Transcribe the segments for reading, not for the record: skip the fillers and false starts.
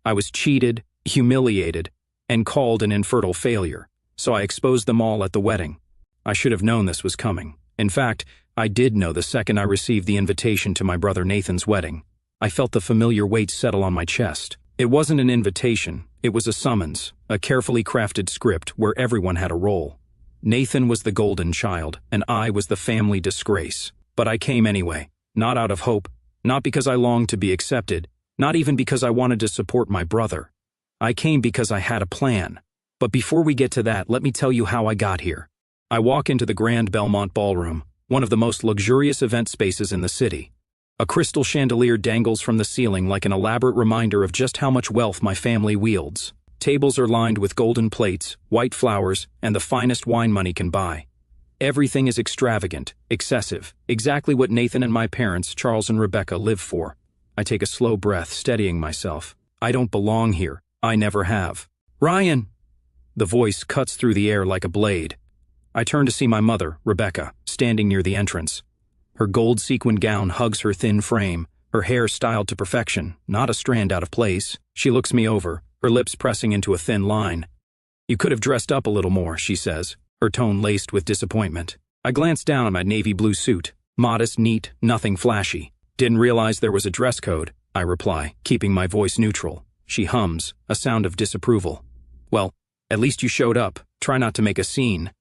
I was cheated, humiliated, and called an infertile failure, so I exposed them all at the wedding. I should have known this was coming. In fact, I did know the second I received the invitation to my brother Nathan's wedding. I felt the familiar weight settle on my chest. It wasn't an invitation, it was a summons, a carefully crafted script where everyone had a role. Nathan was the golden child, and I was the family disgrace. But I came anyway, not out of hope, not because I longed to be accepted, not even because I wanted to support my brother. I came because I had a plan. But before we get to that, let me tell you how I got here. I walk into the Grand Belmont Ballroom, one of the most luxurious event spaces in the city. A crystal chandelier dangles from the ceiling like an elaborate reminder of just how much wealth my family wields. Tables are lined with golden plates, white flowers, and the finest wine money can buy. Everything is extravagant, excessive, exactly what Nathan and my parents, Charles and Rebecca, live for. I take a slow breath, steadying myself. I don't belong here. I never have. Ryan! The voice cuts through the air like a blade. I turn to see my mother, Rebecca, standing near the entrance. Her gold sequined gown hugs her thin frame, her hair styled to perfection, not a strand out of place. She looks me over, her lips pressing into a thin line. "You could have dressed up a little more," she says, her tone laced with disappointment. I glance down at my navy blue suit. Modest, neat, nothing flashy. "Didn't realize there was a dress code," I reply, keeping my voice neutral. She hums, a sound of disapproval. "Well, at least you showed up. Try not to make a scene."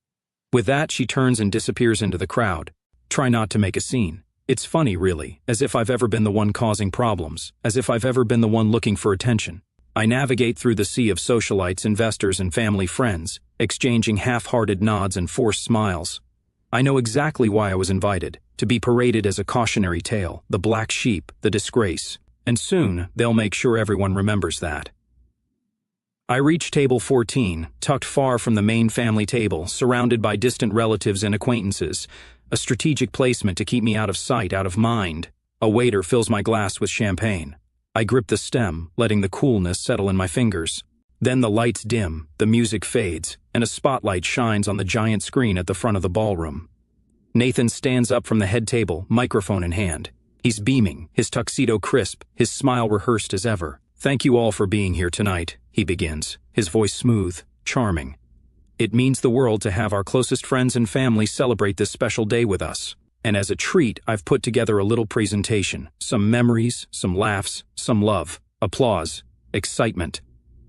With that, she turns and disappears into the crowd. Try not to make a scene. It's funny, really, as if I've ever been the one causing problems, as if I've ever been the one looking for attention. I navigate through the sea of socialites, investors, and family friends, exchanging half-hearted nods and forced smiles. I know exactly why I was invited, to be paraded as a cautionary tale, the black sheep, the disgrace. And soon, they'll make sure everyone remembers that. I reach table 14, tucked far from the main family table, surrounded by distant relatives and acquaintances, a strategic placement to keep me out of sight, out of mind. A waiter fills my glass with champagne. I grip the stem, letting the coolness settle in my fingers. Then the lights dim, the music fades, and a spotlight shines on the giant screen at the front of the ballroom. Nathan stands up from the head table, microphone in hand. He's beaming, his tuxedo crisp, his smile rehearsed as ever. "Thank you all for being here tonight," he begins, his voice smooth, charming. "It means the world to have our closest friends and family celebrate this special day with us. And as a treat, I've put together a little presentation. Some memories, some laughs, some love, applause, excitement."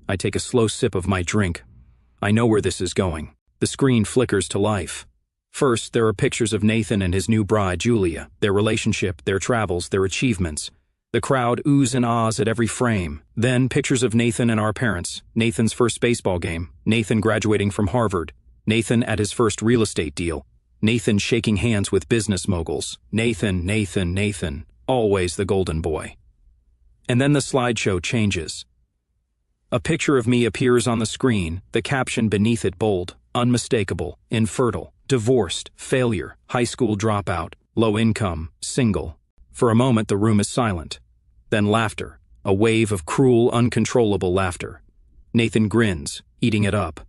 I take a slow sip of my drink. I know where this is going. The screen flickers to life. First, there are pictures of Nathan and his new bride, Julia, their relationship, their travels, their achievements. The crowd oohs and ahs at every frame. Then, pictures of Nathan and our parents, Nathan's first baseball game, Nathan graduating from Harvard, Nathan at his first real estate deal, Nathan shaking hands with business moguls, Nathan, always the golden boy. And then the slideshow changes. A picture of me appears on the screen, the caption beneath it bold, unmistakable, infertile, divorced, failure, high school dropout, low income, single. For a moment the room is silent. Then laughter, a wave of cruel, uncontrollable laughter. Nathan grins, eating it up.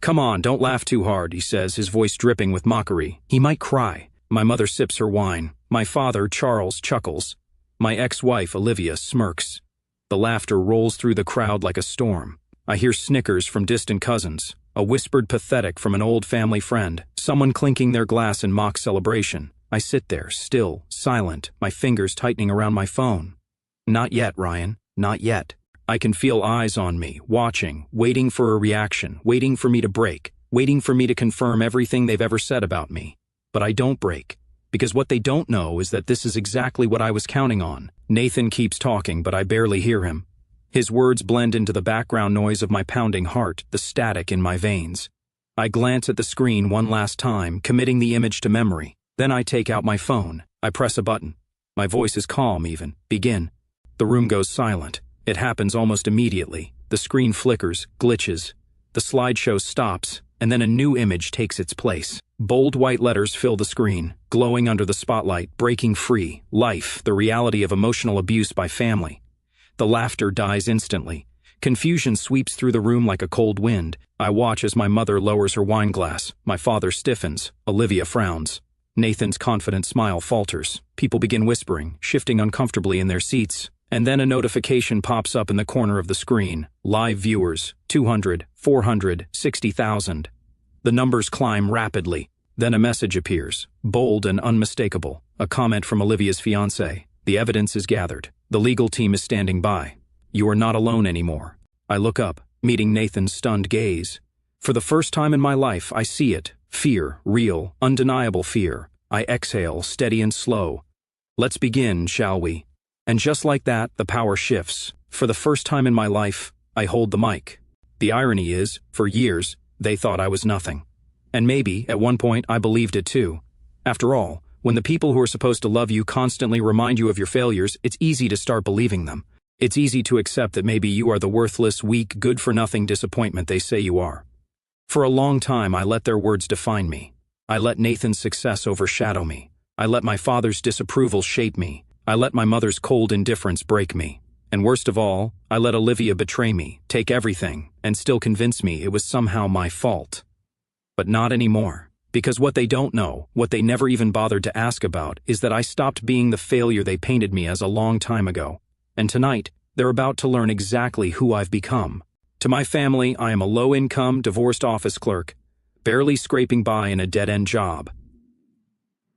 "Come on, don't laugh too hard," he says, his voice dripping with mockery. He might cry. My mother sips her wine. My father, Charles, chuckles. My ex-wife, Olivia, smirks. The laughter rolls through the crowd like a storm. I hear snickers from distant cousins, a whispered pathetic from an old family friend, someone clinking their glass in mock celebration. I sit there, still, silent, my fingers tightening around my phone. Not yet, Ryan, not yet. I can feel eyes on me, watching, waiting for a reaction, waiting for me to break, waiting for me to confirm everything they've ever said about me. But I don't break, because what they don't know is that this is exactly what I was counting on. Nathan keeps talking, but I barely hear him. His words blend into the background noise of my pounding heart, the static in my veins. I glance at the screen one last time, committing the image to memory. Then I take out my phone. I press a button. My voice is calm even. Begin. The room goes silent. It happens almost immediately. The screen flickers, glitches. The slideshow stops, and then a new image takes its place. Bold white letters fill the screen, glowing under the spotlight, breaking free. Life, the reality of emotional abuse by family. The laughter dies instantly. Confusion sweeps through the room like a cold wind. I watch as my mother lowers her wine glass. My father stiffens. Olivia frowns. Nathan's confident smile falters. People begin whispering, shifting uncomfortably in their seats. And then a notification pops up in the corner of the screen. Live viewers, 200, 400, 60,000. The numbers climb rapidly. Then a message appears, bold and unmistakable. A comment from Olivia's fiancé. The evidence is gathered. The legal team is standing by. You are not alone anymore. I look up, meeting Nathan's stunned gaze. For the first time in my life, I see it. Fear, real, undeniable fear. I exhale, steady and slow. Let's begin, shall we? And just like that, the power shifts. For the first time in my life, I hold the mic. The irony is, for years, they thought I was nothing. And maybe, at one point, I believed it too. After all, when the people who are supposed to love you constantly remind you of your failures, it's easy to start believing them. It's easy to accept that maybe you are the worthless, weak, good-for-nothing disappointment they say you are. For a long time, I let their words define me. I let Nathan's success overshadow me. I let my father's disapproval shape me. I let my mother's cold indifference break me. And worst of all, I let Olivia betray me, take everything, and still convince me it was somehow my fault. But not anymore. Because what they don't know, what they never even bothered to ask about, is that I stopped being the failure they painted me as a long time ago. And tonight, they're about to learn exactly who I've become. To my family, I am a low-income, divorced office clerk, barely scraping by in a dead-end job.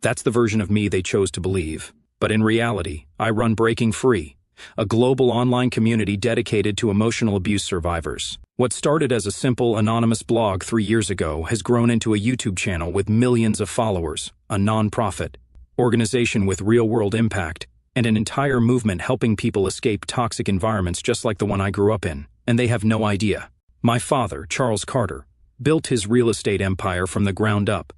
That's the version of me they chose to believe. But in reality, I run Breaking Free, a global online community dedicated to emotional abuse survivors. What started as a simple, anonymous blog 3 years ago has grown into a YouTube channel with millions of followers, a non-profit organization with real-world impact, and an entire movement helping people escape toxic environments just like the one I grew up in. And they have no idea. My father, Charles Carter, built his real estate empire from the ground up.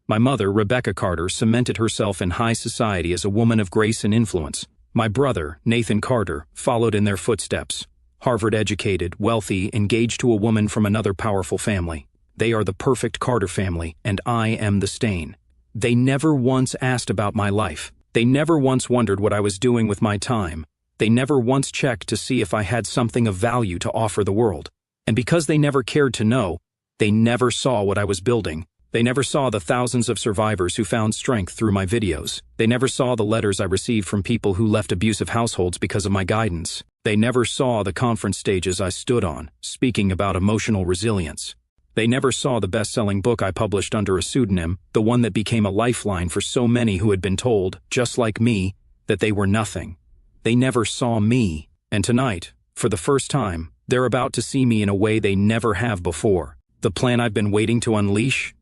My mother, Rebecca Carter, cemented herself in high society as a woman of grace and influence. My brother, Nathan Carter, followed in their footsteps. Harvard-educated, wealthy, engaged to a woman from another powerful family. They are the perfect Carter family, and I am the stain. They never once asked about my life. They never once wondered what I was doing with my time. They never once checked to see if I had something of value to offer the world. And because they never cared to know, they never saw what I was building. They never saw the thousands of survivors who found strength through my videos. They never saw the letters I received from people who left abusive households because of my guidance. They never saw the conference stages I stood on, speaking about emotional resilience. They never saw the best-selling book I published under a pseudonym, the one that became a lifeline for so many who had been told, just like me, that they were nothing. They never saw me. And tonight, for the first time, they're about to see me in a way they never have before. The plan I've been waiting to unleash?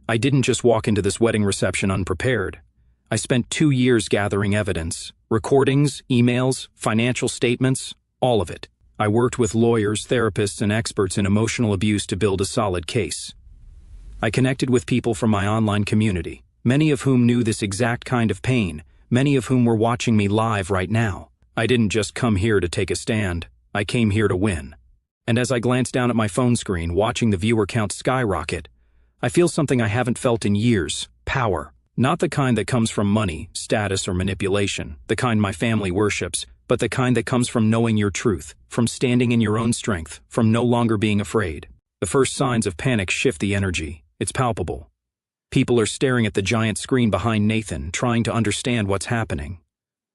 I didn't just walk into this wedding reception unprepared. I spent 2 years gathering evidence, recordings, emails, financial statements, all of it. I worked with lawyers, therapists, and experts in emotional abuse to build a solid case. I connected with people from my online community, many of whom knew this exact kind of pain, many of whom were watching me live right now. I didn't just come here to take a stand, I came here to win. And as I glance down at my phone screen, watching the viewer count skyrocket, I feel something I haven't felt in years: power. Not the kind that comes from money, status, or manipulation, the kind my family worships, but the kind that comes from knowing your truth, from standing in your own strength, from no longer being afraid. The first signs of panic shift the energy. It's palpable. People are staring at the giant screen behind Nathan, trying to understand what's happening.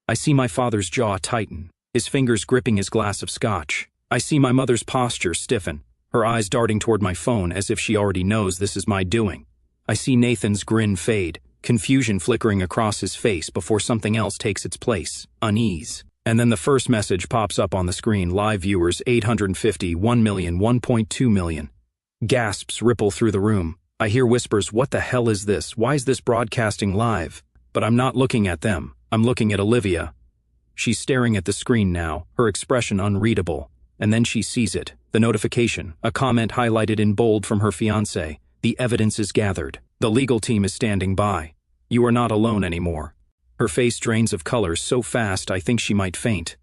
I see my father's jaw tighten, his fingers gripping his glass of scotch. I see my mother's posture stiffen, her eyes darting toward my phone as if she already knows this is my doing. I see Nathan's grin fade, confusion flickering across his face before something else takes its place: unease. And then the first message pops up on the screen: live viewers 850, 1 million, 1.2 million. Gasps ripple through the room. I hear whispers, "What the hell is this? Why is this broadcasting live?" But I'm not looking at them. I'm looking at Olivia. She's staring at the screen now, her expression unreadable. And then she sees it, the notification, a comment highlighted in bold from her fiancé. The evidence is gathered. The legal team is standing by. You are not alone anymore. Her face drains of color so fast I think she might faint.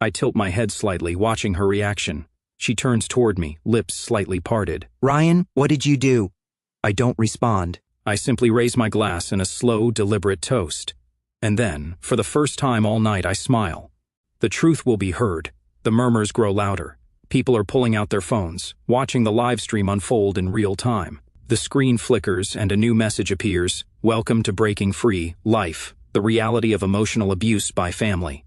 I tilt my head slightly, watching her reaction. She turns toward me, lips slightly parted. "Ryan, what did you do?" I don't respond. I simply raise my glass in a slow, deliberate toast. And then, for the first time all night, I smile. The truth will be heard. The murmurs grow louder. People are pulling out their phones, watching the live stream unfold in real time. The screen flickers and a new message appears: "Welcome to Breaking Free, Life, the reality of emotional abuse by family."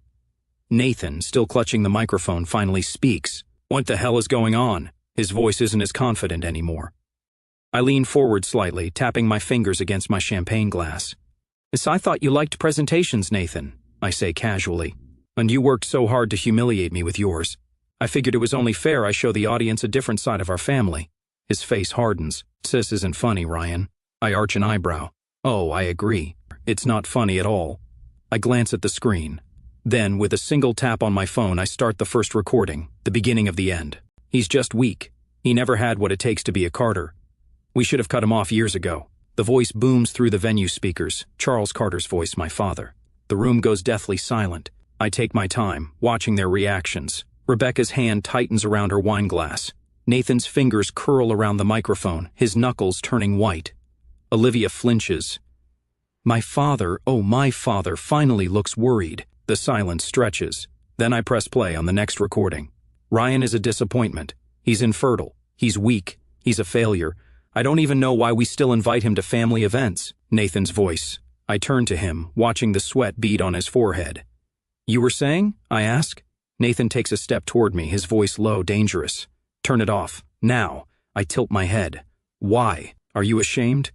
Nathan, still clutching the microphone, finally speaks. What the hell is going on? His voice isn't as confident anymore. I lean forward slightly, tapping my fingers against my champagne glass. Yes, I thought you liked presentations, Nathan, I say casually. And you worked so hard to humiliate me with yours. I figured it was only fair I show the audience a different side of our family. His face hardens. This isn't funny, Ryan. I arch an eyebrow. Oh, I agree. It's not funny at all. I glance at the screen. Then, with a single tap on my phone, I start the first recording, the beginning of the end. He's just weak. He never had what it takes to be a Carter. We should have cut him off years ago. The voice booms through the venue speakers, Charles Carter's voice, my father. The room goes deathly silent. I take my time, watching their reactions. Rebecca's hand tightens around her wine glass. Nathan's fingers curl around the microphone, his knuckles turning white. Olivia flinches. My father, oh my father, finally looks worried. The silence stretches. Then I press play on the next recording. Ryan is a disappointment. He's infertile. He's weak. He's a failure. I don't even know why we still invite him to family events. Nathan's voice. I turn to him, watching the sweat bead on his forehead. You were saying? I ask. Nathan takes a step toward me, his voice low, dangerous. Turn it off. Now. I tilt my head. Why? Are you ashamed?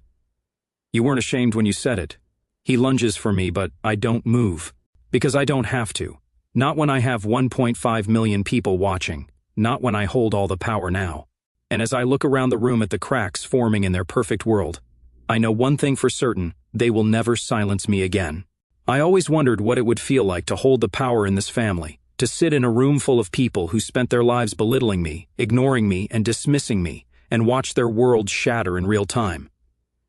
You weren't ashamed when you said it. He lunges for me, but I don't move. Because I don't have to. Not when I have 1.5 million people watching. Not when I hold all the power now. And as I look around the room at the cracks forming in their perfect world, I know one thing for certain: they will never silence me again. I always wondered what it would feel like to hold the power in this family, to sit in a room full of people who spent their lives belittling me, ignoring me, and dismissing me, and watch their world shatter in real time.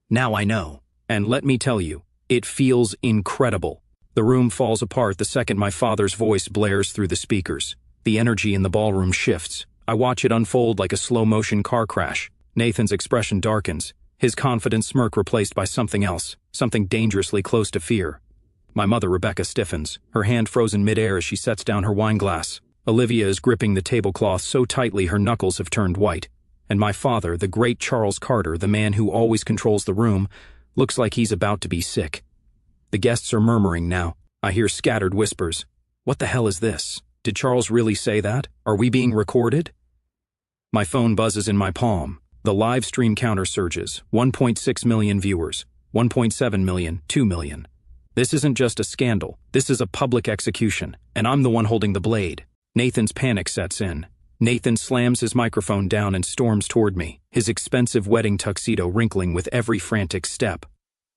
Now I know. And let me tell you, it feels incredible. The room falls apart the second my father's voice blares through the speakers. The energy in the ballroom shifts. I watch it unfold like a slow-motion car crash. Nathan's expression darkens, his confident smirk replaced by something else, something dangerously close to fear. My mother, Rebecca, stiffens, her hand frozen midair as she sets down her wine glass. Olivia is gripping the tablecloth so tightly her knuckles have turned white. And my father, the great Charles Carter, the man who always controls the room, looks like he's about to be sick. The guests are murmuring now. I hear scattered whispers. What the hell is this? Did Charles really say that? Are we being recorded? My phone buzzes in my palm. The live stream counter surges. 1.6 million viewers. 1.7 million, 2 million. This isn't just a scandal. This is a public execution. And I'm the one holding the blade. Nathan's panic sets in. Nathan slams his microphone down and storms toward me, his expensive wedding tuxedo wrinkling with every frantic step.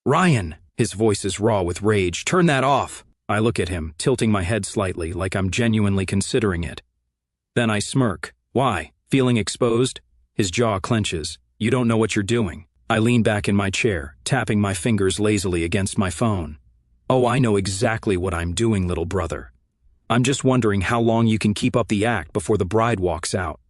Ryan! His voice is raw with rage. Turn that off! I look at him, tilting my head slightly, like I'm genuinely considering it. Then I smirk. Why? Feeling exposed? His jaw clenches. You don't know what you're doing. I lean back in my chair, tapping my fingers lazily against my phone. Oh, I know exactly what I'm doing, little brother. I'm just wondering how long you can keep up the act before the bride walks out.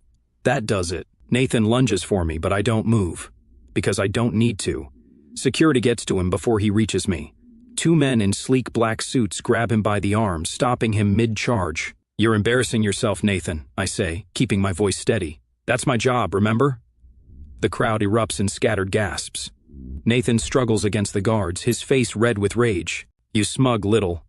That does it. Nathan lunges for me, but I don't move. Because I don't need to. Security gets to him before he reaches me. Two men in sleek black suits grab him by the arm, stopping him mid-charge. You're embarrassing yourself, Nathan, I say, keeping my voice steady. That's my job, remember? The crowd erupts in scattered gasps. Nathan struggles against the guards, his face red with rage. You smug little.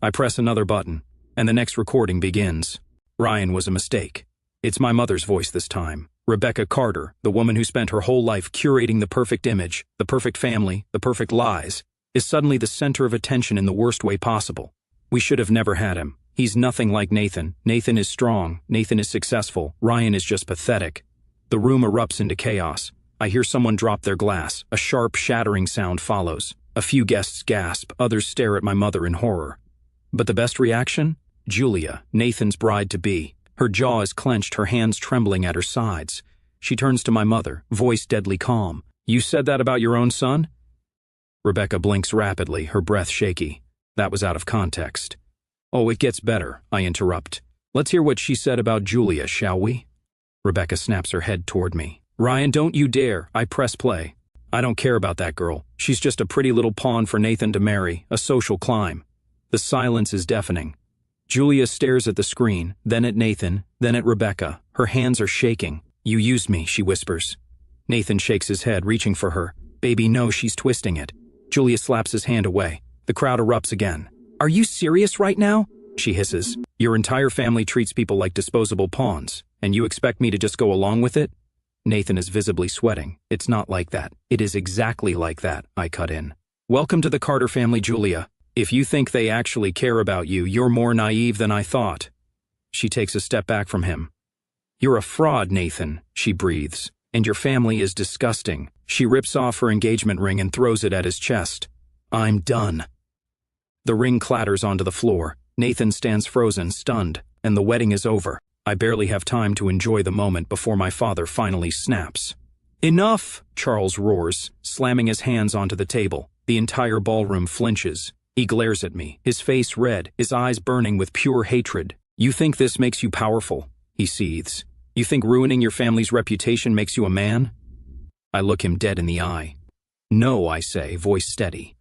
I press another button, and the next recording begins. Ryan was a mistake. It's my mother's voice this time. Rebecca Carter, the woman who spent her whole life curating the perfect image, the perfect family, the perfect lies, is suddenly the center of attention in the worst way possible. We should have never had him. He's nothing like Nathan. Nathan is strong. Nathan is successful. Ryan is just pathetic. The room erupts into chaos. I hear someone drop their glass. A sharp, shattering sound follows. A few guests gasp. Others stare at my mother in horror. But the best reaction? Julia, Nathan's bride-to-be. Her jaw is clenched, her hands trembling at her sides. She turns to my mother, voice deadly calm. You said that about your own son? Rebecca blinks rapidly, her breath shaky. That was out of context. Oh, it gets better, I interrupt. Let's hear what she said about Julia, shall we? Rebecca snaps her head toward me. Ryan, don't you dare. I press play. I don't care about that girl. She's just a pretty little pawn for Nathan to marry, a social climb. The silence is deafening. Julia stares at the screen, then at Nathan, then at Rebecca. Her hands are shaking. You used me, she whispers. Nathan shakes his head, reaching for her. Baby, no, she's twisting it. Julia slaps his hand away. The crowd erupts again. Are you serious right now? she hisses. Your entire family treats people like disposable pawns, and you expect me to just go along with it? Nathan is visibly sweating. It's not like that. It is exactly like that, I cut in. Welcome to the Carter family, Julia. If you think they actually care about you, you're more naive than I thought. She takes a step back from him. You're a fraud, Nathan, she breathes. And your family is disgusting. She rips off her engagement ring and throws it at his chest. I'm done. The ring clatters onto the floor. Nathan stands frozen, stunned, and the wedding is over. I barely have time to enjoy the moment before my father finally snaps. Enough, Charles roars, slamming his hands onto the table. The entire ballroom flinches. He glares at me, his face red, his eyes burning with pure hatred. You think this makes you powerful? He seethes. You think ruining your family's reputation makes you a man? I look him dead in the eye. No, I say, voice steady.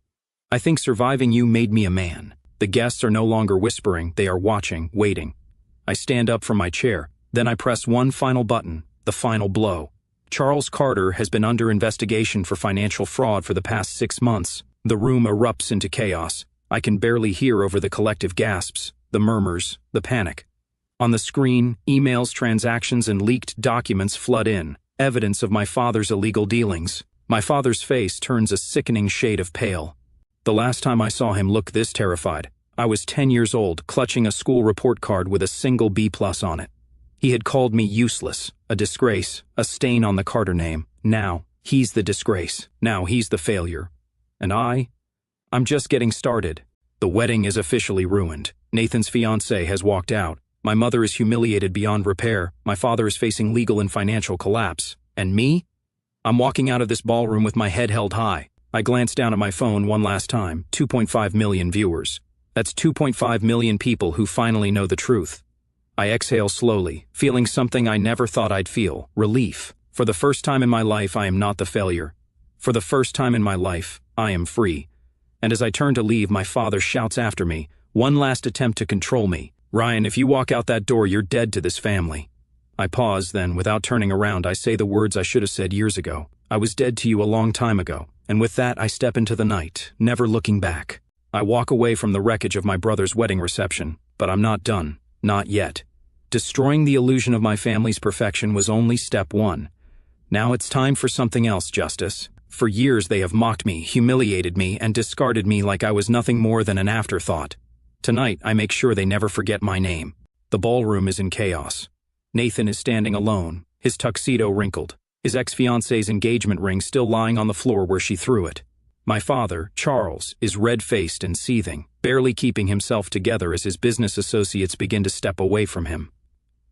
I think surviving you made me a man. The guests are no longer whispering, they are watching, waiting. I stand up from my chair, then I press one final button, the final blow. Charles Carter has been under investigation for financial fraud for the past 6 months. The room erupts into chaos. I can barely hear over the collective gasps, the murmurs, the panic. On the screen, emails, transactions, and leaked documents flood in, evidence of my father's illegal dealings. My father's face turns a sickening shade of pale. The last time I saw him look this terrified, I was 10 years old, clutching a school report card with a single B+ on it. He had called me useless, a disgrace, a stain on the Carter name. Now, he's the disgrace. Now he's the failure. And I'm just getting started. The wedding is officially ruined. Nathan's fiancée has walked out. My mother is humiliated beyond repair. My father is facing legal and financial collapse. And me? I'm walking out of this ballroom with my head held high. I glance down at my phone one last time. 2.5 million viewers. That's 2.5 million people who finally know the truth. I exhale slowly, feeling something I never thought I'd feel, relief. For the first time in my life, I am not the failure. For the first time in my life, I am free. And as I turn to leave, my father shouts after me, one last attempt to control me. Ryan, if you walk out that door, you're dead to this family. I pause, then, without turning around, I say the words I should have said years ago. I was dead to you a long time ago. And with that, I step into the night, never looking back. I walk away from the wreckage of my brother's wedding reception, but I'm not done. Not yet. Destroying the illusion of my family's perfection was only step one. Now it's time for something else, Justice. For years they have mocked me, humiliated me, and discarded me like I was nothing more than an afterthought. Tonight, I make sure they never forget my name. The ballroom is in chaos. Nathan is standing alone, his tuxedo wrinkled, his ex-fiancée's engagement ring still lying on the floor where she threw it. My father, Charles, is red-faced and seething, barely keeping himself together as his business associates begin to step away from him.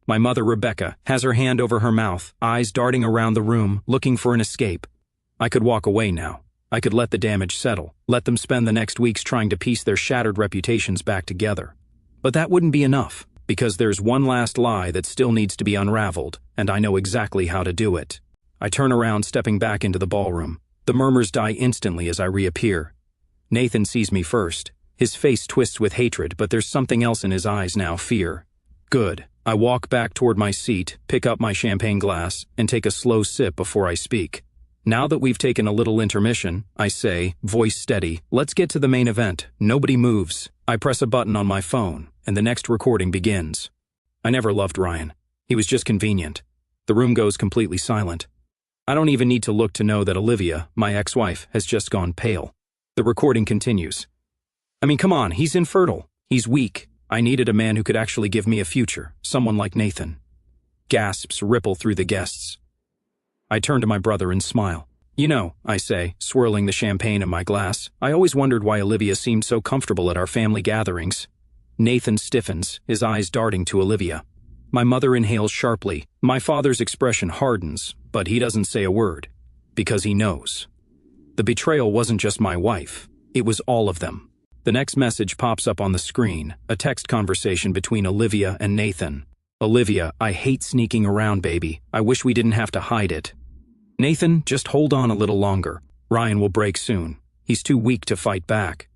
My mother, Rebecca, has her hand over her mouth, eyes darting around the room, looking for an escape. I could walk away now. I could let the damage settle, let them spend the next weeks trying to piece their shattered reputations back together. But that wouldn't be enough, because there's one last lie that still needs to be unraveled, and I know exactly how to do it. I turn around, stepping back into the ballroom. The murmurs die instantly as I reappear. Nathan sees me first. His face twists with hatred, but there's something else in his eyes now, fear. Good. I walk back toward my seat, pick up my champagne glass, and take a slow sip before I speak. Now that we've taken a little intermission, I say, voice steady, let's get to the main event. Nobody moves. I press a button on my phone, and the next recording begins. I never loved Ryan. He was just convenient. The room goes completely silent. I don't even need to look to know that Olivia, my ex-wife, has just gone pale. The recording continues. I mean, come on, he's infertile. He's weak. I needed a man who could actually give me a future, someone like Nathan. Gasps ripple through the guests. I turn to my brother and smile. You know, I say, swirling the champagne in my glass, I always wondered why Olivia seemed so comfortable at our family gatherings. Nathan stiffens, his eyes darting to Olivia. My mother inhales sharply. My father's expression hardens, but he doesn't say a word, because he knows. The betrayal wasn't just my wife, it was all of them. The next message pops up on the screen, a text conversation between Olivia and Nathan. Olivia, I hate sneaking around, baby. I wish we didn't have to hide it. Nathan, just hold on a little longer. Ryan will break soon. He's too weak to fight back.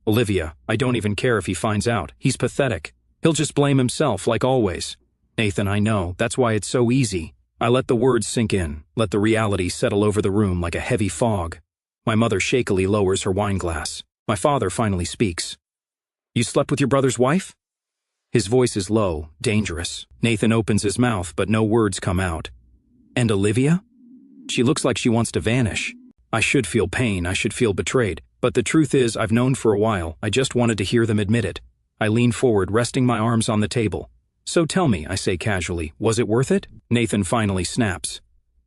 Olivia, I don't even care if he finds out. He's pathetic. He'll just blame himself, like always. Nathan, I know. That's why it's so easy. I let the words sink in, let the reality settle over the room like a heavy fog. My mother shakily lowers her wine glass. My father finally speaks. You slept with your brother's wife? His voice is low, dangerous. Nathan opens his mouth, but no words come out. And Olivia? She looks like she wants to vanish. I should feel pain, I should feel betrayed. But the truth is, I've known for a while. I just wanted to hear them admit it. I lean forward, resting my arms on the table. So tell me, I say casually, was it worth it? Nathan finally snaps.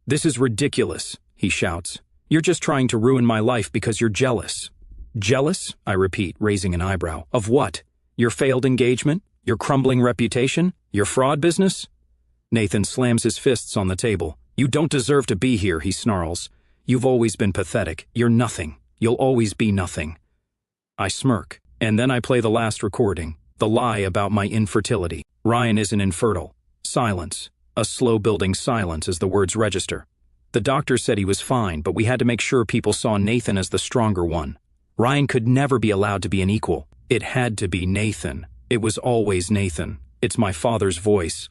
This is ridiculous, he shouts. You're just trying to ruin my life because you're jealous. Jealous? I repeat, raising an eyebrow. Of what? Your failed engagement? Your crumbling reputation? Your fraud business? Nathan slams his fists on the table. You don't deserve to be here, he snarls. You've always been pathetic. You're nothing. You'll always be nothing. I smirk, and then I play the last recording, the lie about my infertility. Ryan isn't infertile. Silence. A slow-building silence as the words register. The doctor said he was fine, but we had to make sure people saw Nathan as the stronger one. Ryan could never be allowed to be an equal. It had to be Nathan. It was always Nathan. It's my father's voice.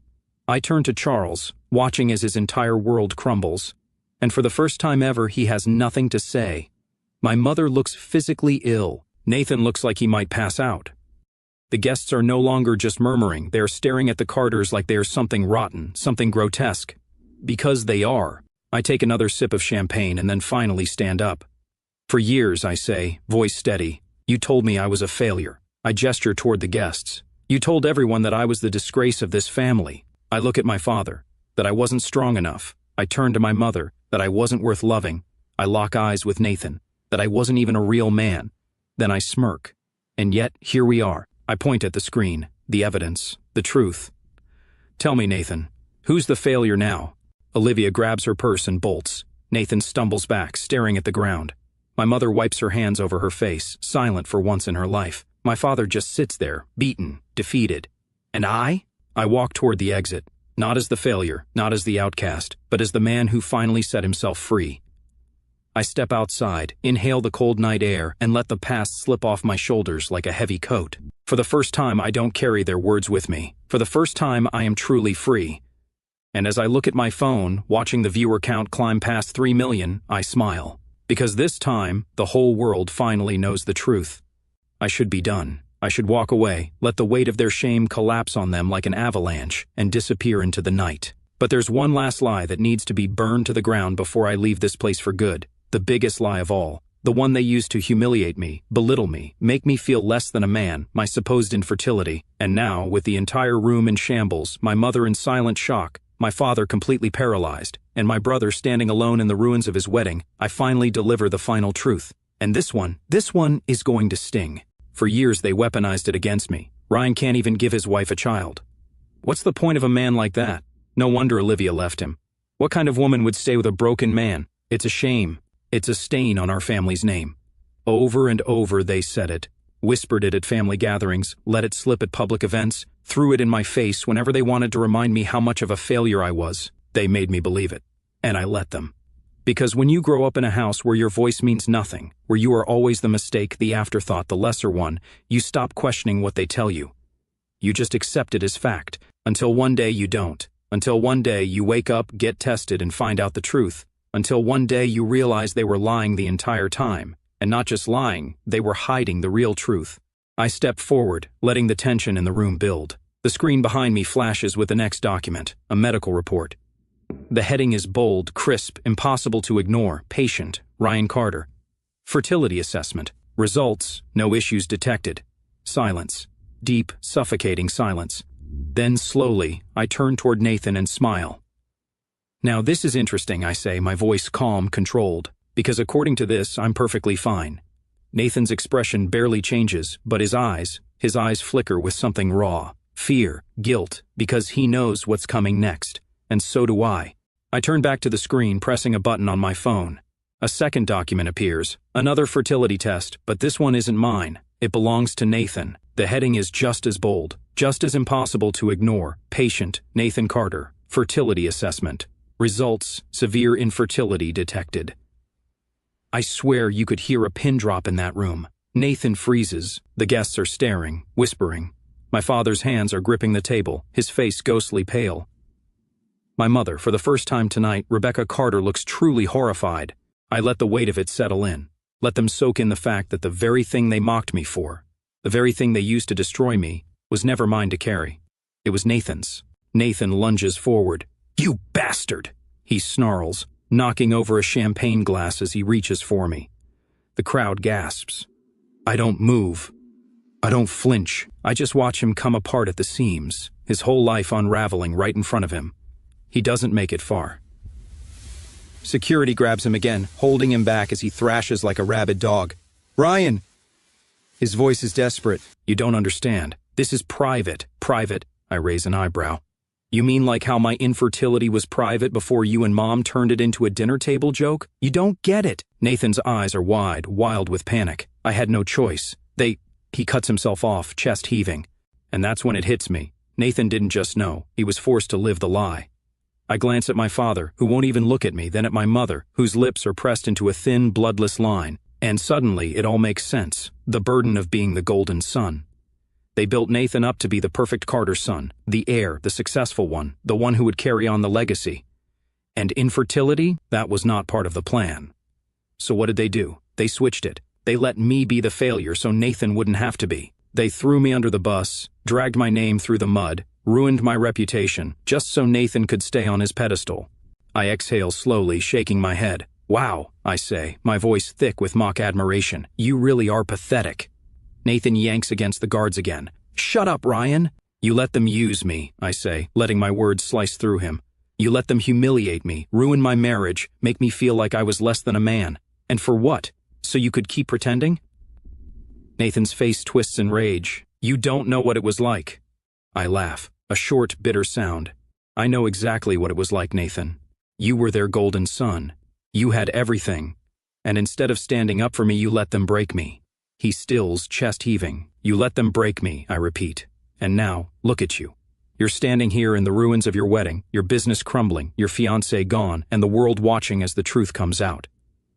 I turn to Charles, watching as his entire world crumbles. And for the first time ever, he has nothing to say. My mother looks physically ill. Nathan looks like he might pass out. The guests are no longer just murmuring. They are staring at the Carters like they are something rotten, something grotesque. Because they are. I take another sip of champagne and then finally stand up. For years, I say, voice steady, you told me I was a failure. I gesture toward the guests. You told everyone that I was the disgrace of this family. I look at my father, that I wasn't strong enough. I turn to my mother, that I wasn't worth loving. I lock eyes with Nathan, that I wasn't even a real man. Then I smirk. And yet, here we are. I point at the screen, the evidence, the truth. Tell me, Nathan, who's the failure now? Olivia grabs her purse and bolts. Nathan stumbles back, staring at the ground. My mother wipes her hands over her face, silent for once in her life. My father just sits there, beaten, defeated. And I? I walk toward the exit, not as the failure, not as the outcast, but as the man who finally set himself free. I step outside, inhale the cold night air, and let the past slip off my shoulders like a heavy coat. For the first time, I don't carry their words with me. For the first time, I am truly free. And as I look at my phone, watching the viewer count climb past 3 million, I smile. Because this time, the whole world finally knows the truth. I should be done. I should walk away, let the weight of their shame collapse on them like an avalanche, and disappear into the night. But there's one last lie that needs to be burned to the ground before I leave this place for good. The biggest lie of all. The one they used to humiliate me, belittle me, make me feel less than a man, my supposed infertility. And now, with the entire room in shambles, my mother in silent shock, my father completely paralyzed, and my brother standing alone in the ruins of his wedding, I finally deliver the final truth. And this one is going to sting. For years they weaponized it against me. Ryan can't even give his wife a child. What's the point of a man like that? No wonder Olivia left him. What kind of woman would stay with a broken man? It's a shame. It's a stain on our family's name. Over and over they said it, whispered it at family gatherings, let it slip at public events, threw it in my face whenever they wanted to remind me how much of a failure I was. They made me believe it. And I let them. Because when you grow up in a house where your voice means nothing, where you are always the mistake, the afterthought, the lesser one, you stop questioning what they tell you. You just accept it as fact, until one day you don't. Until one day you wake up, get tested, and find out the truth. Until one day you realize they were lying the entire time. And not just lying, they were hiding the real truth. I step forward, letting the tension in the room build. The screen behind me flashes with the next document, a medical report. The heading is bold, crisp, impossible to ignore, patient, Ryan Carter. Fertility assessment. Results, no issues detected. Silence. Deep, suffocating silence. Then slowly, I turn toward Nathan and smile. Now this is interesting, I say, my voice calm, controlled, because according to this, I'm perfectly fine. Nathan's expression barely changes, but his eyes flicker with something raw, fear, guilt, because he knows what's coming next, and so do I. I turn back to the screen, pressing a button on my phone. A second document appears, another fertility test, but this one isn't mine. It belongs to Nathan. The heading is just as bold, just as impossible to ignore. Patient, Nathan Carter, fertility assessment. Results, severe infertility detected. I swear you could hear a pin drop in that room. Nathan freezes. The guests are staring, whispering. My father's hands are gripping the table, his face ghostly pale. My mother, for the first time tonight, Rebecca Carter, looks truly horrified. I let the weight of it settle in. Let them soak in the fact that the very thing they mocked me for, the very thing they used to destroy me, was never mine to carry. It was Nathan's. Nathan lunges forward. "You bastard!" he snarls, knocking over a champagne glass as he reaches for me. The crowd gasps. I don't move. I don't flinch. I just watch him come apart at the seams, his whole life unraveling right in front of him. He doesn't make it far. Security grabs him again, holding him back as he thrashes like a rabid dog. "Ryan!" His voice is desperate. "You don't understand. This is private." "Private?" I raise an eyebrow. "You mean like how my infertility was private before you and Mom turned it into a dinner table joke? You don't get it." Nathan's eyes are wide, wild with panic. I had no choice. He cuts himself off, chest heaving. And that's when it hits me. Nathan didn't just know. He was forced to live the lie. I glance at my father, who won't even look at me, then at my mother, whose lips are pressed into a thin, bloodless line. And suddenly, it all makes sense. The burden of being the golden son. They built Nathan up to be the perfect Carter son, the heir, the successful one, the one who would carry on the legacy. And infertility? That was not part of the plan. So what did they do? They switched it. They let me be the failure so Nathan wouldn't have to be. They threw me under the bus, dragged my name through the mud, ruined my reputation, just so Nathan could stay on his pedestal. I exhale slowly, shaking my head. "Wow," I say, my voice thick with mock admiration. "You really are pathetic." Nathan yanks against the guards again. "Shut up, Ryan." "You let them use me," I say, letting my words slice through him. "You let them humiliate me, ruin my marriage, make me feel like I was less than a man. And for what? So you could keep pretending?" Nathan's face twists in rage. "You don't know what it was like." I laugh, a short, bitter sound. "I know exactly what it was like, Nathan. You were their golden son. You had everything. And instead of standing up for me, you let them break me." He stills, chest heaving. "You let them break me," I repeat. "And now, look at you. You're standing here in the ruins of your wedding, your business crumbling, your fiancé gone, and the world watching as the truth comes out."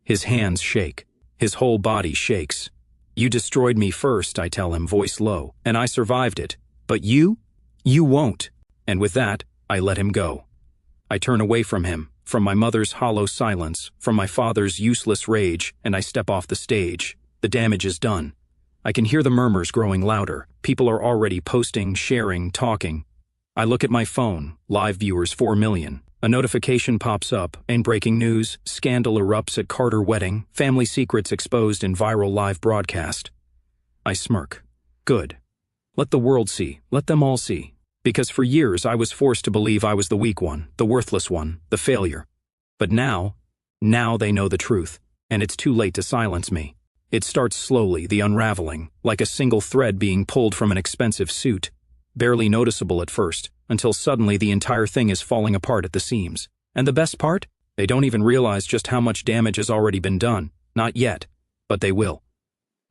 His hands shake. His whole body shakes. "You destroyed me first," I tell him, voice low, "and I survived it. But you won't." And with that, I let him go. I turn away from him, from my mother's hollow silence, from my father's useless rage, and I step off the stage. The damage is done. I can hear the murmurs growing louder. People are already posting, sharing, talking. I look at my phone, live viewers 4 million. A notification pops up, and breaking news, scandal erupts at Carter wedding, family secrets exposed in viral live broadcast. I smirk. Good. Let the world see, let them all see. Because for years I was forced to believe I was the weak one, the worthless one, the failure. But now they know the truth, and it's too late to silence me. It starts slowly, the unraveling, like a single thread being pulled from an expensive suit. Barely noticeable at first, until suddenly the entire thing is falling apart at the seams. And the best part? They don't even realize just how much damage has already been done. Not yet, but they will.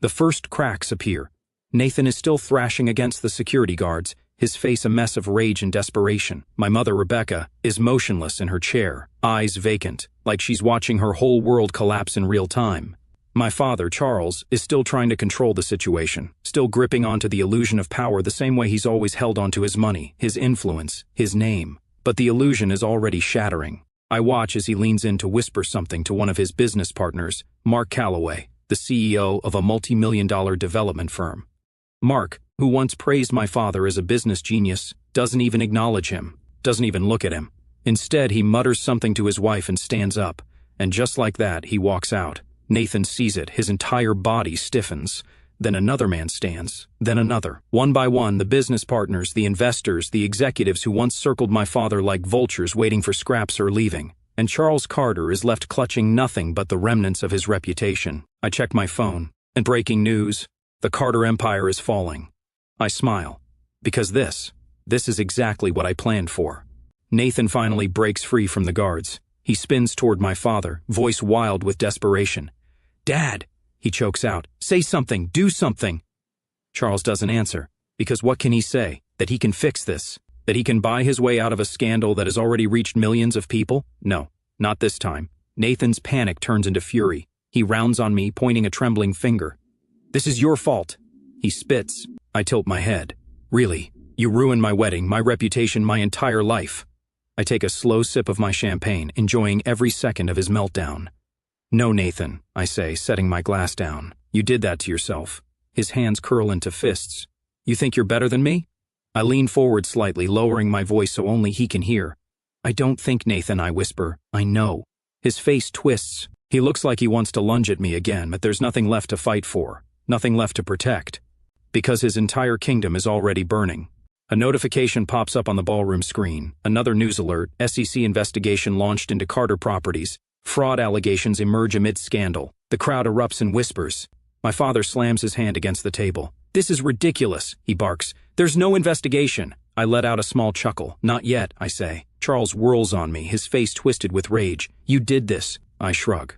The first cracks appear. Nathan is still thrashing against the security guards, his face a mess of rage and desperation. My mother, Rebecca, is motionless in her chair, eyes vacant, like she's watching her whole world collapse in real time. My father, Charles, is still trying to control the situation, still gripping onto the illusion of power the same way he's always held onto his money, his influence, his name. But the illusion is already shattering. I watch as he leans in to whisper something to one of his business partners, Mark Calloway, the CEO of a multi-million-dollar development firm. Mark, who once praised my father as a business genius, doesn't even acknowledge him, doesn't even look at him. Instead, he mutters something to his wife and stands up, and just like that, he walks out. Nathan sees it, his entire body stiffens. Then another man stands, then another. One by one, the business partners, the investors, the executives who once circled my father like vultures waiting for scraps are leaving. And Charles Carter is left clutching nothing but the remnants of his reputation. I check my phone, and breaking news, the Carter empire is falling. I smile, because this is exactly what I planned for. Nathan finally breaks free from the guards. He spins toward my father, voice wild with desperation. "Dad," he chokes out, "say something, do something." Charles doesn't answer, because what can he say? That he can fix this? That he can buy his way out of a scandal that has already reached millions of people? No, not this time. Nathan's panic turns into fury. He rounds on me, pointing a trembling finger. "This is your fault." He spits. I tilt my head. "Really? You ruined my wedding, my reputation, my entire life." I take a slow sip of my champagne, enjoying every second of his meltdown. "No, Nathan," I say, setting my glass down. "You did that to yourself." His hands curl into fists. "You think you're better than me? I lean forward slightly, lowering my voice so only he can hear. I don't think, Nathan, I whisper. I know. His face twists. He looks like he wants to lunge at me again, but there's nothing left to fight for, nothing left to protect. Because his entire kingdom is already burning. A notification pops up on the ballroom screen. Another news alert. SEC investigation launched into Carter Properties. Fraud allegations emerge amid scandal. The crowd erupts in whispers. My father slams his hand against the table. This is ridiculous, he barks. There's no investigation. I let out a small chuckle. Not yet, I say. Charles whirls on me, his face twisted with rage. You did this. I shrug.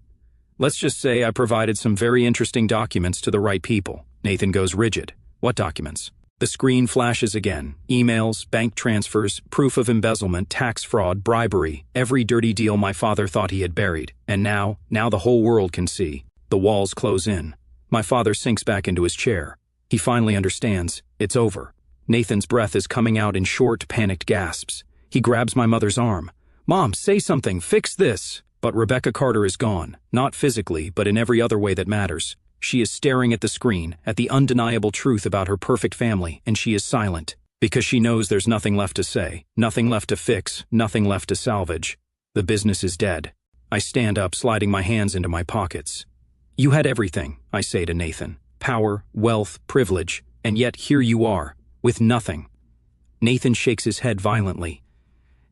Let's just say I provided some very interesting documents to the right people. Nathan goes rigid. What documents? The screen flashes again. Emails, bank transfers, proof of embezzlement, tax fraud, bribery, every dirty deal my father thought he had buried. And now the whole world can see. The walls close in. My father sinks back into his chair. He finally understands. It's over. Nathan's breath is coming out in short, panicked gasps. He grabs my mother's arm. Mom, say something, fix this. But Rebecca Carter is gone. Not physically, but in every other way that matters. She is staring at the screen, at the undeniable truth about her perfect family, and she is silent. Because she knows there's nothing left to say, nothing left to fix, nothing left to salvage. The business is dead. I stand up, sliding my hands into my pockets. You had everything, I say to Nathan. Power, wealth, privilege, and yet here you are, with nothing. Nathan shakes his head violently.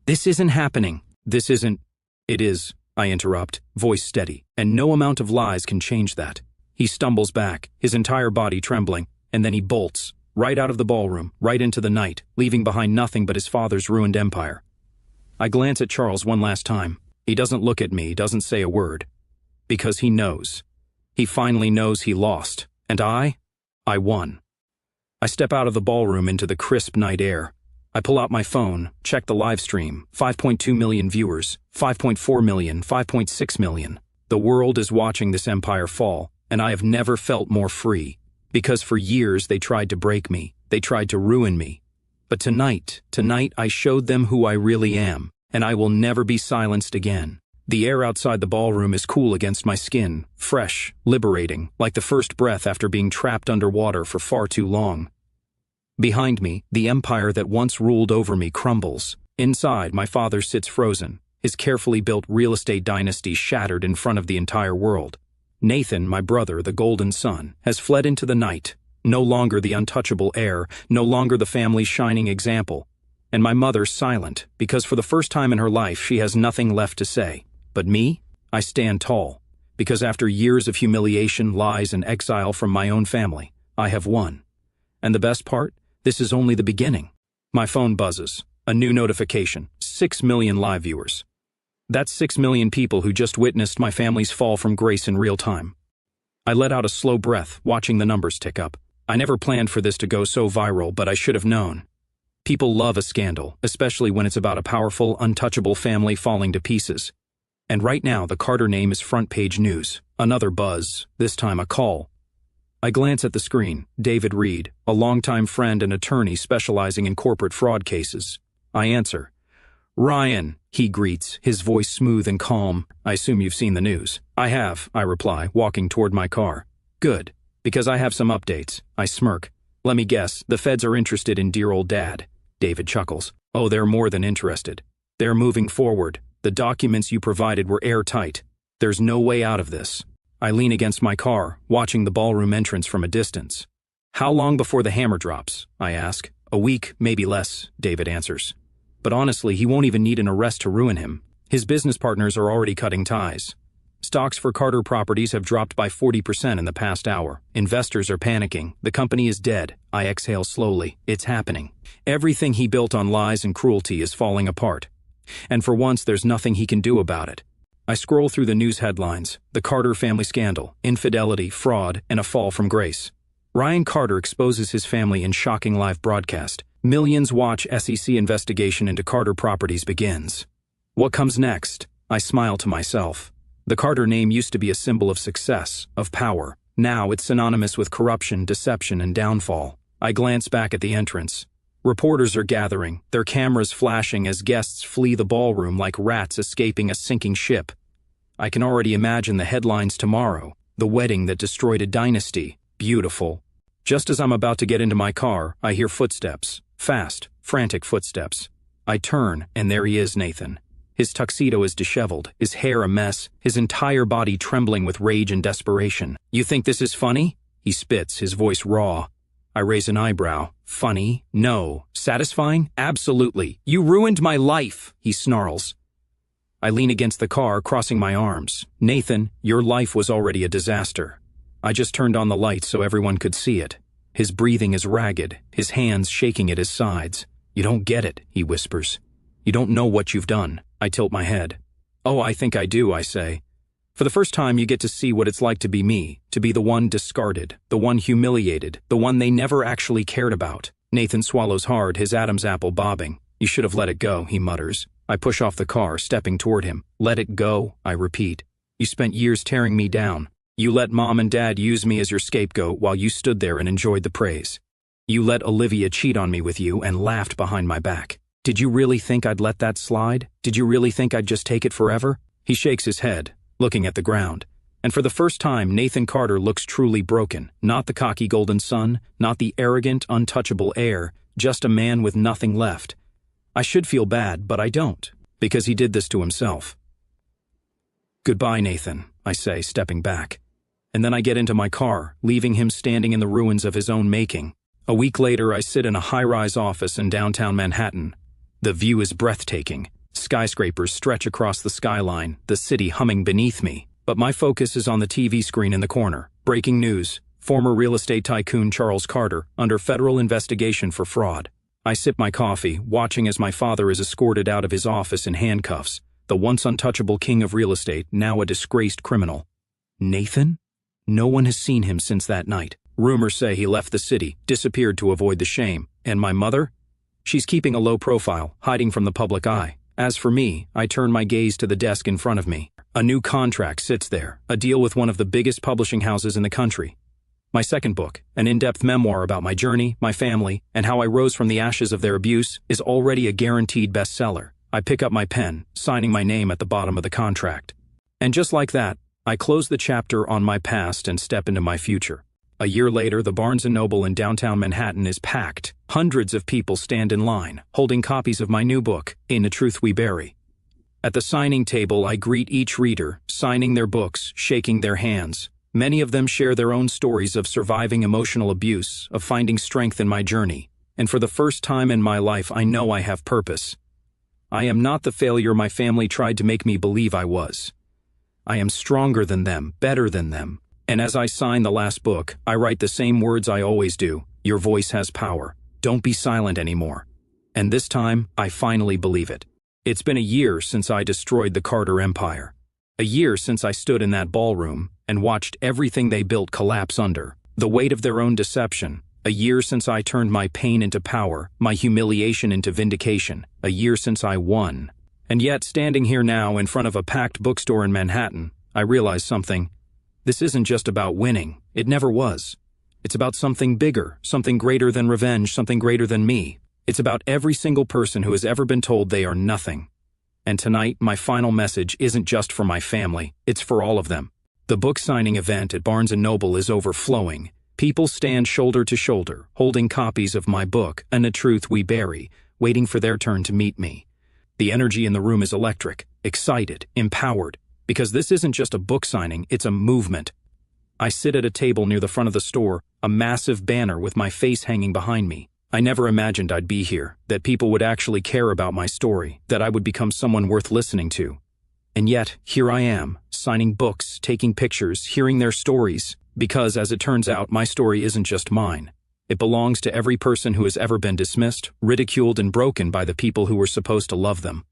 This isn't happening. This isn't... It is, I interrupt, voice steady, and no amount of lies can change that. He stumbles back, his entire body trembling, and then he bolts, right out of the ballroom, right into the night, leaving behind nothing but his father's ruined empire. I glance at Charles one last time. He doesn't look at me, doesn't say a word. Because he knows. He finally knows he lost. And I won. I step out of the ballroom into the crisp night air. I pull out my phone, check the live stream. 5.2 million viewers, 5.4 million, 5.6 million. The world is watching this empire fall, and I have never felt more free. Because for years they tried to break me, they tried to ruin me. But tonight I showed them who I really am, and I will never be silenced again. The air outside the ballroom is cool against my skin, fresh, liberating, like the first breath after being trapped underwater for far too long. Behind me, the empire that once ruled over me crumbles. Inside, my father sits frozen, his carefully built real estate dynasty shattered in front of the entire world. Nathan, my brother, the golden son, has fled into the night, no longer the untouchable heir, no longer the family's shining example. And my mother silent, because for the first time in her life she has nothing left to say. But me? I stand tall, because after years of humiliation, lies, and exile from my own family, I have won. And the best part? This is only the beginning. My phone buzzes. A new notification. 6 million live viewers. That's 6 million people who just witnessed my family's fall from grace in real time. I let out a slow breath, watching the numbers tick up. I never planned for this to go so viral, but I should have known. People love a scandal, especially when it's about a powerful, untouchable family falling to pieces. And right now, the Carter name is front-page news. Another buzz, this time a call. I glance at the screen. David Reed, a longtime friend and attorney specializing in corporate fraud cases. I answer. Ryan, he greets, his voice smooth and calm. I assume you've seen the news. I have, I reply, walking toward my car. Good, because I have some updates. I smirk. Let me guess, the feds are interested in dear old Dad. David chuckles. Oh, they're more than interested. They're moving forward. The documents you provided were airtight. There's no way out of this. I lean against my car, watching the ballroom entrance from a distance. How long before the hammer drops? I ask. A week, maybe less, David answers. But honestly, he won't even need an arrest to ruin him. His business partners are already cutting ties. Stocks for Carter Properties have dropped by 40% in the past hour. Investors are panicking. The company is dead. I exhale slowly. It's happening. Everything he built on lies and cruelty is falling apart. And for once, there's nothing he can do about it. I scroll through the news headlines. The Carter family scandal, infidelity, fraud, and a fall from grace. Ryan Carter exposes his family in shocking live broadcast. Millions watch. SEC investigation into Carter Properties begins. What comes next? I smile to myself. The Carter name used to be a symbol of success, of power. Now it's synonymous with corruption, deception, and downfall. I glance back at the entrance. Reporters are gathering, their cameras flashing as guests flee the ballroom like rats escaping a sinking ship. I can already imagine the headlines tomorrow. The wedding that destroyed a dynasty. Beautiful. Just as I'm about to get into my car, I hear footsteps. Fast, frantic footsteps. I turn, and there he is, Nathan. His tuxedo is disheveled, his hair a mess, his entire body trembling with rage and desperation. "You think this is funny?" He spits, his voice raw. I raise an eyebrow. "Funny? No. Satisfying? Absolutely. You ruined my life," he snarls. I lean against the car, crossing my arms. "Nathan, your life was already a disaster. I just turned on the lights so everyone could see it." His breathing is ragged, his hands shaking at his sides. "You don't get it," he whispers. "You don't know what you've done." I tilt my head. "Oh, I think I do," I say. "For the first time you get to see what it's like to be me, to be the one discarded, the one humiliated, the one they never actually cared about." Nathan swallows hard, his Adam's apple bobbing. "You should have let it go," he mutters. I push off the car, stepping toward him. "Let it go," I repeat. "You spent years tearing me down. You let Mom and Dad use me as your scapegoat while you stood there and enjoyed the praise. You let Olivia cheat on me with you and laughed behind my back. Did you really think I'd let that slide? Did you really think I'd just take it forever?" He shakes his head, looking at the ground. And for the first time, Nathan Carter looks truly broken. Not the cocky golden son, not the arrogant, untouchable heir, just a man with nothing left. I should feel bad, but I don't, because he did this to himself. "Goodbye, Nathan," I say, stepping back. And then I get into my car, leaving him standing in the ruins of his own making. A week later, I sit in a high-rise office in downtown Manhattan. The view is breathtaking. Skyscrapers stretch across the skyline, the city humming beneath me. But my focus is on the TV screen in the corner. Breaking news: former real estate tycoon Charles Carter under federal investigation for fraud. I sip my coffee, watching as my father is escorted out of his office in handcuffs. The once untouchable king of real estate, now a disgraced criminal. Nathan? No one has seen him since that night. Rumors say he left the city, disappeared to avoid the shame. And my mother? She's keeping a low profile, hiding from the public eye. As for me, I turn my gaze to the desk in front of me. A new contract sits there, a deal with one of the biggest publishing houses in the country. My second book, an in-depth memoir about my journey, my family, and how I rose from the ashes of their abuse, is already a guaranteed bestseller. I pick up my pen, signing my name at the bottom of the contract. And just like that, I close the chapter on my past and step into my future. A year later, the Barnes & Noble in downtown Manhattan is packed. Hundreds of people stand in line, holding copies of my new book, In the Truth We Bury. At the signing table, I greet each reader, signing their books, shaking their hands. Many of them share their own stories of surviving emotional abuse, of finding strength in my journey. And for the first time in my life, I know I have purpose. I am not the failure my family tried to make me believe I was. I am stronger than them, better than them. And as I sign the last book, I write the same words I always do. Your voice has power. Don't be silent anymore. And this time, I finally believe it. It's been a year since I destroyed the Carter Empire. A year since I stood in that ballroom and watched everything they built collapse under the weight of their own deception. A year since I turned my pain into power, my humiliation into vindication. A year since I won. And yet, standing here now in front of a packed bookstore in Manhattan, I realize something. This isn't just about winning. It never was. It's about something bigger, something greater than revenge, something greater than me. It's about every single person who has ever been told they are nothing. And tonight, my final message isn't just for my family, it's for all of them. The book signing event at Barnes & Noble is overflowing. People stand shoulder to shoulder, holding copies of my book, And the Truth We Bury, waiting for their turn to meet me. The energy in the room is electric, excited, empowered. Because this isn't just a book signing, it's a movement. I sit at a table near the front of the store, a massive banner with my face hanging behind me. I never imagined I'd be here, that people would actually care about my story, that I would become someone worth listening to. And yet, here I am, signing books, taking pictures, hearing their stories, because, as it turns out, my story isn't just mine. It belongs to every person who has ever been dismissed, ridiculed, and broken by the people who were supposed to love them.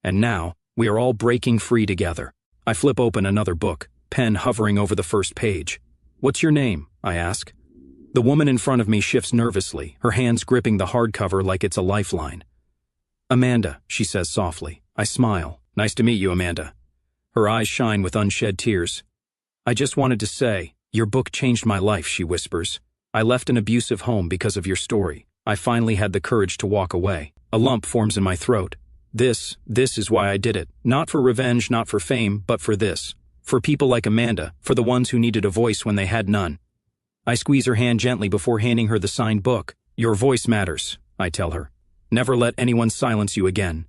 And now, we are all breaking free together. I flip open another book, pen hovering over the first page. "What's your name?" I ask. The woman in front of me shifts nervously, her hands gripping the hardcover like it's a lifeline. "Amanda," she says softly. I smile. "Nice to meet you, Amanda." Her eyes shine with unshed tears. "I just wanted to say, your book changed my life," she whispers. "I left an abusive home because of your story. I finally had the courage to walk away. A lump forms in my throat. This is why I did it. Not for revenge, not for fame, but for this. For people like Amanda, for the ones who needed a voice when they had none." I squeeze her hand gently before handing her the signed book. "Your voice matters. I tell her. Never let anyone silence you again.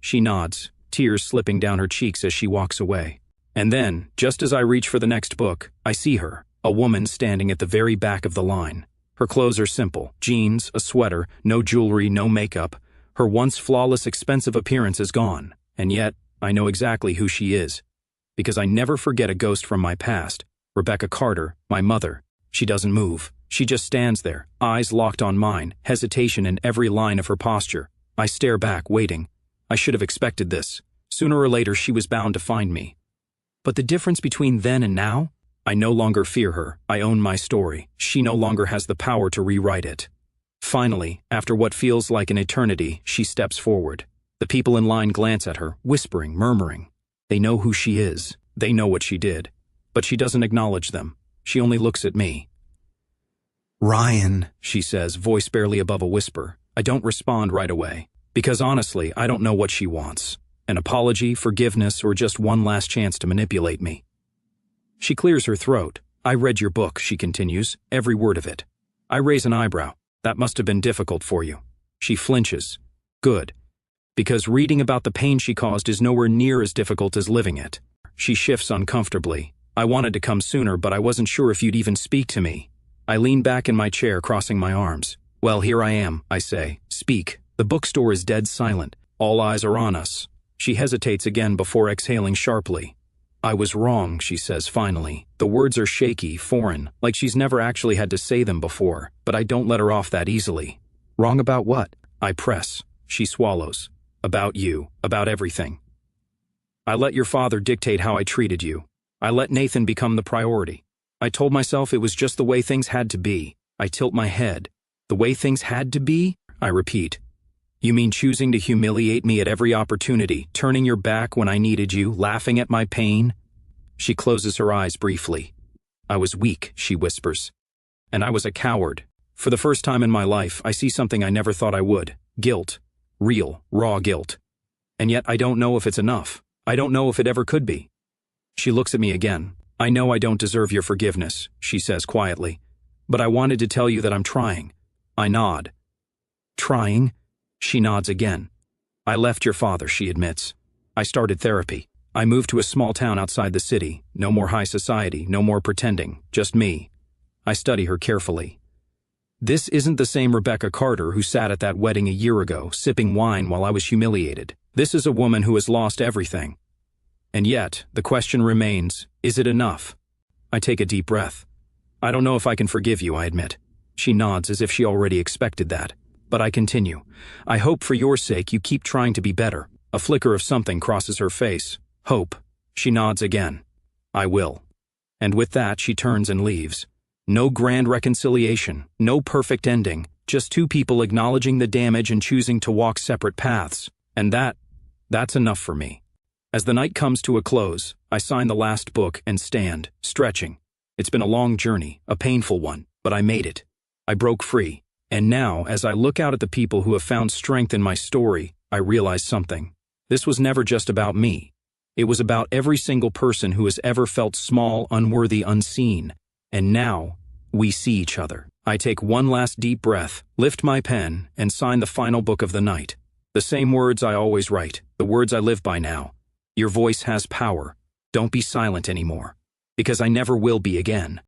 She nods, tears slipping down her cheeks as she walks away. And then, just as I reach for the next book, I see her, a woman standing at the very back of the line. Her clothes are simple, jeans, a sweater, no jewelry, no makeup. Her once flawless, expensive appearance is gone. And yet, I know exactly who she is. Because I never forget a ghost from my past. Rebecca Carter, my mother. She doesn't move. She just stands there, eyes locked on mine, hesitation in every line of her posture. I stare back, waiting. I should have expected this. Sooner or later, she was bound to find me. But the difference between then and now? I no longer fear her. I own my story. She no longer has the power to rewrite it. Finally, after what feels like an eternity, she steps forward. The people in line glance at her, whispering, murmuring. They know who she is. They know what she did. But she doesn't acknowledge them. She only looks at me. Ryan, She says, voice barely above a whisper. I don't respond right away. Because honestly, I don't know what she wants. An apology, forgiveness, or just one last chance to manipulate me. She clears her throat. I read your book, she continues, every word of it. I raise an eyebrow. That must have been difficult for you. She flinches. Good. Because reading about the pain she caused is nowhere near as difficult as living it. She shifts uncomfortably. I wanted to come sooner, but I wasn't sure if you'd even speak to me. I lean back in my chair, crossing my arms. Well, here I am, I say. Speak. The bookstore is dead silent. All eyes are on us. She hesitates again before exhaling sharply. I was wrong, she says finally. The words are shaky, foreign, like she's never actually had to say them before, but I don't let her off that easily. Wrong about what? I press. She swallows. About you, about everything. I let your father dictate how I treated you. I let Nathan become the priority. I told myself it was just the way things had to be. I tilt my head. The way things had to be? I repeat. You mean choosing to humiliate me at every opportunity, turning your back when I needed you, laughing at my pain? She closes her eyes briefly. I was weak, she whispers. And I was a coward. For the first time in my life, I see something I never thought I would. Guilt. Real, raw guilt. And yet I don't know if it's enough. I don't know if it ever could be. She looks at me again. I know I don't deserve your forgiveness, she says quietly. But I wanted to tell you that I'm trying. I nod. Trying? She nods again. I left your father, she admits. I started therapy. I moved to a small town outside the city. No more high society, no more pretending. Just me. I study her carefully. This isn't the same Rebecca Carter who sat at that wedding a year ago, sipping wine while I was humiliated. This is a woman who has lost everything. And yet, the question remains, is it enough? I take a deep breath. I don't know if I can forgive you, I admit. She nods as if she already expected that. But I continue. I hope for your sake you keep trying to be better. A flicker of something crosses her face. Hope. She nods again. I will. And with that, she turns and leaves. No grand reconciliation, no perfect ending, just two people acknowledging the damage and choosing to walk separate paths. And that's enough for me. As the night comes to a close, I sign the last book and stand, stretching. It's been a long journey, a painful one, but I made it. I broke free. And now, as I look out at the people who have found strength in my story, I realize something. This was never just about me. It was about every single person who has ever felt small, unworthy, unseen. And now, we see each other. I take one last deep breath, lift my pen, and sign the final book of the night. The same words I always write, the words I live by now. Your voice has power. Don't be silent anymore. Because I never will be again.